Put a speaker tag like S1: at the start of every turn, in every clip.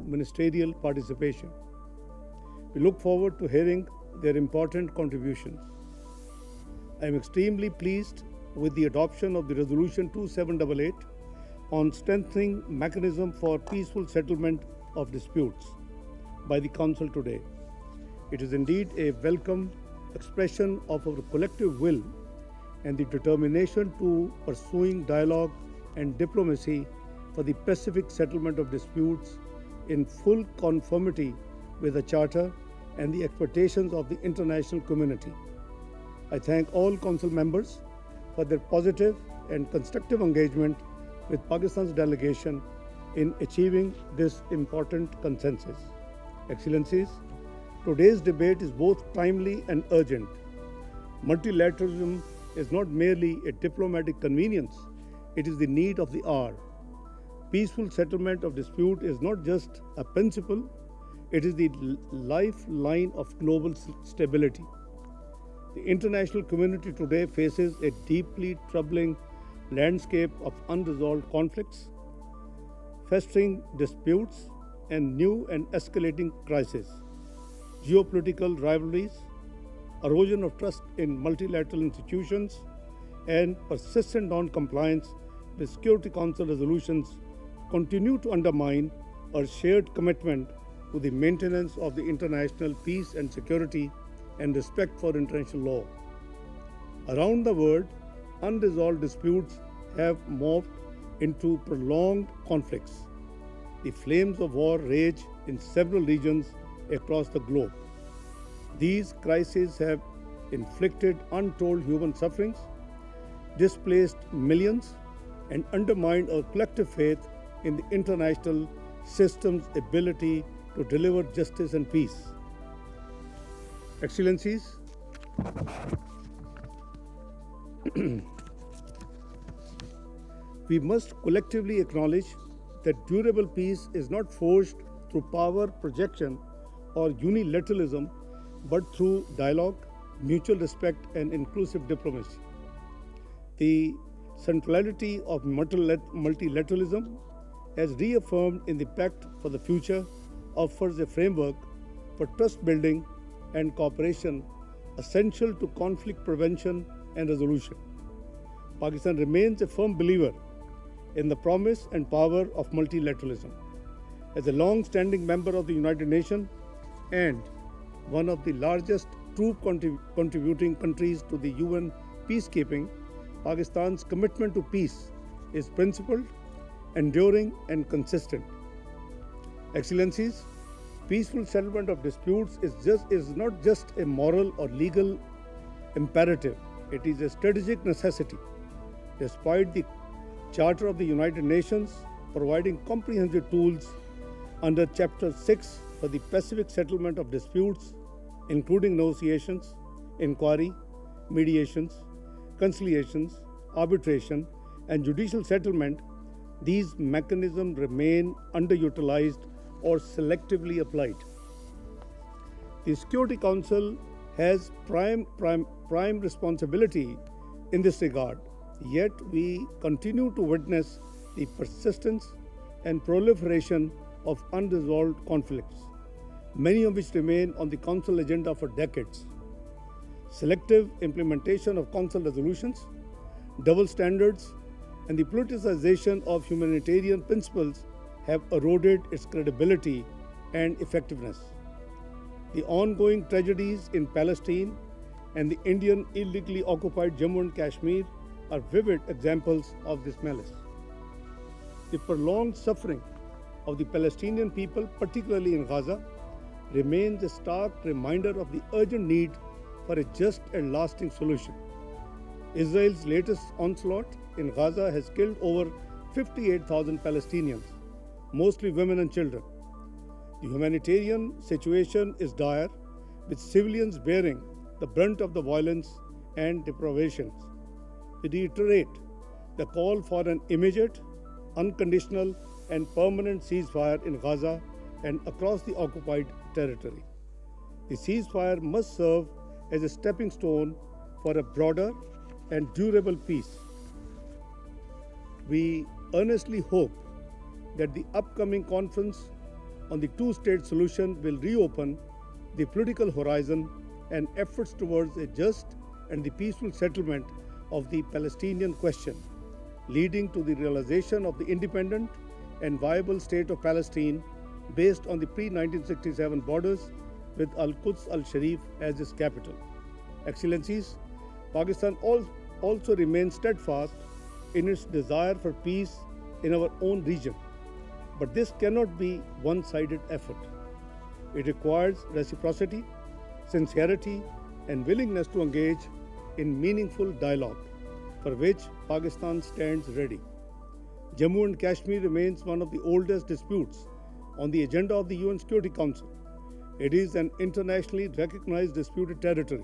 S1: ministerial participation. We look forward to hearing their important contributions. I am extremely pleased with the adoption of the Resolution 2788 on strengthening mechanism for peaceful settlement of disputes by the Council today. It is indeed a welcome expression of our collective will and the determination to pursuing dialogue and diplomacy for the pacific settlement of disputes in full conformity with the Charter and the expectations of the international community. I thank all Council members for their positive and constructive engagement with Pakistan's delegation in achieving this important consensus. Excellencies, today's debate is both timely and urgent. Multilateralism is not merely a diplomatic convenience, it is the need of the hour. Peaceful settlement of dispute is not just a principle, it is the lifeline of global stability. The international community today faces a deeply troubling landscape of unresolved conflicts, festering disputes, and new and escalating crises. Geopolitical rivalries, erosion of trust in multilateral institutions, and persistent non-compliance with Security Council resolutions continue to undermine our shared commitment to the maintenance of the international peace and security and respect for international law. Around the world, unresolved disputes have morphed into prolonged conflicts. The flames of war rage in several regions across the globe. These crises have inflicted untold human sufferings, displaced millions, and undermined our collective faith in the international system's ability to deliver justice and peace. Excellencies, we must collectively acknowledge that durable peace is not forged through power projection or unilateralism, but through dialogue, mutual respect, and inclusive diplomacy. The centrality of multilateralism, as reaffirmed in the Pact for the Future, offers a framework for trust building and cooperation essential to conflict prevention and resolution. Pakistan remains a firm believer in the promise and power of multilateralism. As a long-standing member of the United Nations and one of the largest troop contributing countries to the UN peacekeeping, Pakistan's commitment to peace is principled, enduring, and consistent. Excellencies, peaceful settlement of disputes is not just a moral or legal imperative, it is a strategic necessity. Despite the Charter of the United Nations providing comprehensive tools under Chapter 6 for the pacific settlement of disputes, including negotiations, inquiry, mediations, conciliations, arbitration, and judicial settlement, these mechanisms remain underutilized or selectively applied. The Security Council has prime responsibility in this regard, yet we continue to witness the persistence and proliferation of unresolved conflicts, many of which remain on the Council agenda for decades. Selective implementation of Council resolutions, double standards, and the politicization of humanitarian principles have eroded its credibility and effectiveness. The ongoing tragedies in Palestine and the Indian illegally occupied Jammu and Kashmir are vivid examples of this malice. The prolonged suffering of the Palestinian people, particularly in Gaza, remains a stark reminder of the urgent need for a just and lasting solution. Israel's latest onslaught in Gaza has killed over 58,000 Palestinians, mostly women and children. The humanitarian situation is dire, with civilians bearing the brunt of the violence and deprivations. We reiterate the call for an immediate, unconditional, and permanent ceasefire in Gaza and across the occupied territory. The ceasefire must serve as a stepping stone for a broader and durable peace. We earnestly hope that the upcoming conference on the two-state solution will reopen the political horizon and efforts towards a just and the peaceful settlement of the Palestinian question, leading to the realization of the independent and viable state of Palestine based on the pre-1967 borders with Al-Quds al-Sharif as its capital. Excellencies, Pakistan also remains steadfast in its desire for peace in our own region. But this cannot be one-sided effort. It requires reciprocity, sincerity, and willingness to engage in meaningful dialogue, for which Pakistan stands ready. Jammu and Kashmir remains one of the oldest disputes on the agenda of the UN Security Council. It is an internationally recognized disputed territory,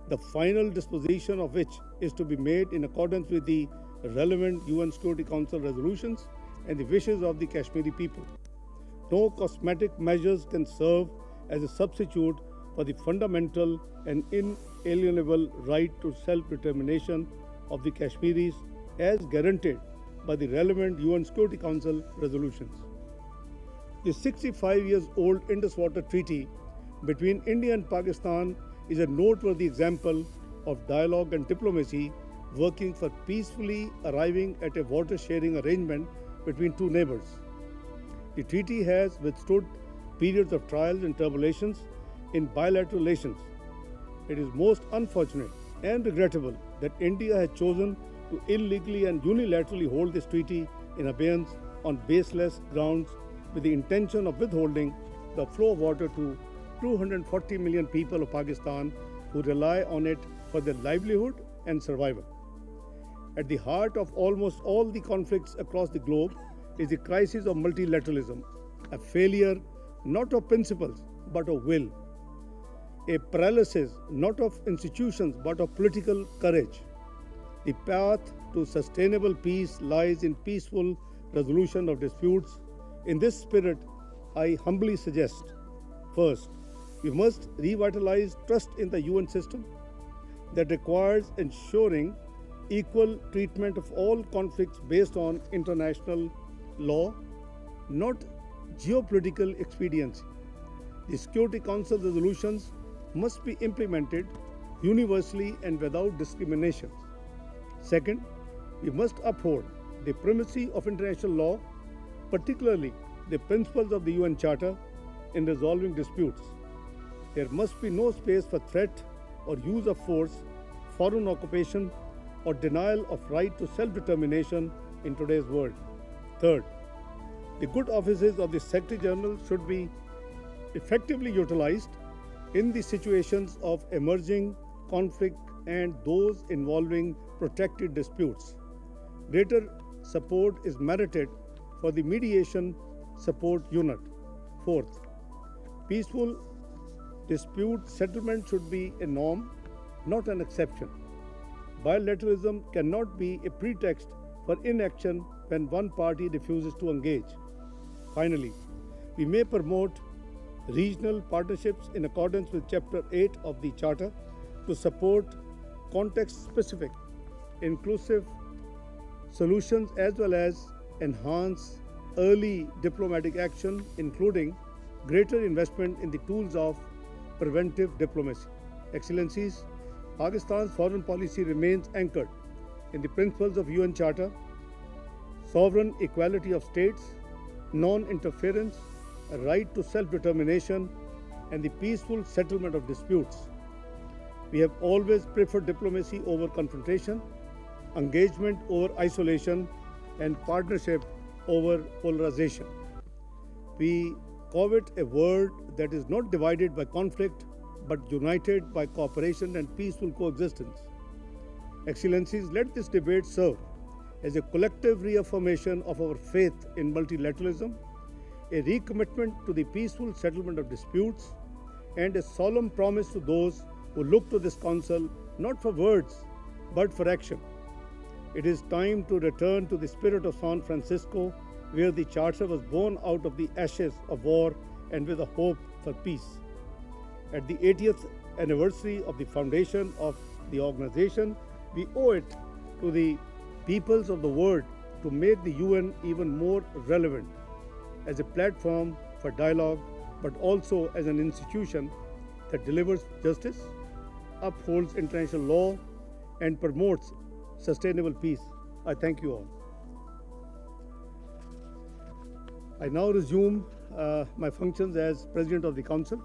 S1: the final disposition of which is to be made in accordance with the relevant UN Security Council resolutions and the wishes of the Kashmiri people. No cosmetic measures can serve as a substitute for the fundamental and inalienable right to self-determination of the Kashmiris as guaranteed by the relevant UN Security Council resolutions. The 65-year-old Indus Water Treaty between India and Pakistan is a noteworthy example of dialogue and diplomacy working for peacefully arriving at a water-sharing arrangement between two neighbors. The treaty has withstood periods of trials and tribulations in bilateral relations. It is most unfortunate and regrettable that India has chosen to illegally and unilaterally hold this treaty in abeyance on baseless grounds with the intention of withholding the flow of water to 240 million people of Pakistan who rely on it for their livelihood and survival. At the heart of almost all the conflicts across the globe is the crisis of multilateralism, a failure not of principles but of will, a paralysis not of institutions but of political courage. The path to sustainable peace lies in peaceful resolution of disputes. In this spirit, I humbly suggest, first, we must revitalize trust in the UN system. That requires ensuring equal treatment of all conflicts based on international law, not geopolitical expediency. The Security Council resolutions must be implemented universally and without discrimination. Second, we must uphold the primacy of international law, particularly the principles of the UN Charter, in resolving disputes. There must be no space for threat or use of force, foreign occupation, or denial of right to self-determination in today's world. Third, the good offices of the Secretary General should be effectively utilized in the situations of emerging conflict and those involving protracted disputes. Greater support is merited for the mediation support unit. Fourth, peaceful dispute settlement should be a norm, not an exception. Bilateralism cannot be a pretext for inaction when one party refuses to engage. Finally, we may promote regional partnerships in accordance with Chapter 8 of the Charter to support context-specific, inclusive solutions as well as enhance early diplomatic action, including greater investment in the tools of preventive diplomacy. Excellencies, Pakistan's foreign policy remains anchored in the principles of UN Charter, sovereign equality of states, non-interference, a right to self-determination, and the peaceful settlement of disputes. We have always preferred diplomacy over confrontation, engagement over isolation, and partnership over polarization. We covet a world that is not divided by conflict, but united by cooperation and peaceful coexistence. Excellencies, let this debate serve as a collective reaffirmation of our faith in multilateralism, a recommitment to the peaceful settlement of disputes, and a solemn promise to those who look to this Council not for words, but for action. It is time to return to the spirit of San Francisco, where the Charter was born out of the ashes of war and with a hope for peace. At the 80th anniversary of the foundation of the organization, we owe it to the peoples of the world to make the UN even more relevant as a platform for for dialogue, but also as an institution that delivers justice, upholds international law, and promotes sustainable peace. I thank you all. I now resume my functions as President of the Council.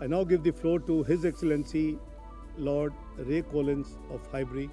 S1: I now give the floor to His Excellency Lord Ray Collins of Highbury,